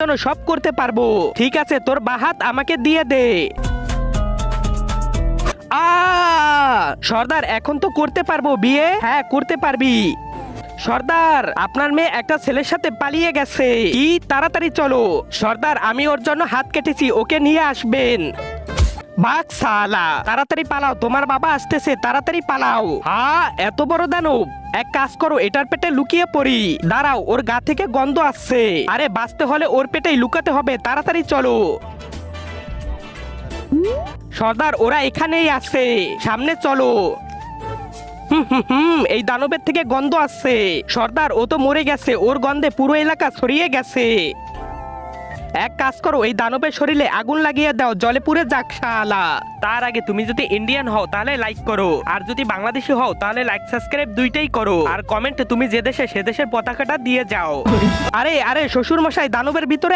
জন্য সব করতে পারবো। ঠিক আছে, তোর বাহাত আমাকে দিয়ে দে। সর্দার এখন তো করতে পারবো বিয়ে? হ্যাঁ করতে পারবি। সর্দার আপনার মেয়ে একটা ছেলের সাথে পালিয়ে গেছে। কি? তাড়াতাড়ি চলো। সর্দার আমি ওর জন্য হাত কেটেছি, ওকে নিয়ে আসবেন। বাঘ সালা, তাড়াতাড়ি পালাও, তোমার বাবা আসতেছে, তাড়াতাড়ি পালাও। এত বড় দানব! এক কাজ করো, এটার পেটে লুকিয়ে পড়ি। দাঁড়াও, ওর গা থেকে গন্ধ আসছে। আরে বাঁচতে হলে ওর পেটেই লুকাতে হবে, তাড়াতাড়ি চলো। সর্দার ওরা এখানেই আছে, সামনে চলো। এই দানবের থেকে গন্ধ আসছে। সর্দার ও তো মরে গেছে, ওর গন্ধে পুরো এলাকা ছড়িয়ে গেছে। এক কাজ করো, এই দানবের শরীরে আগুন লাগিয়ে দাও, জলে পুড়ে যাক শালা। তার আগে তুমি যদি ইন্ডিয়ান হও তাহলে লাইক করো, আর যদি বাংলাদেশি হও তাহলে লাইক সাবস্ক্রাইব দুইটাই করো, আর কমেন্টে তুমি যে দেশে সে দেশের পতাকাটা দিয়ে যাও। আরে আরে শ্বশুর মশাই, দানবের ভিতরে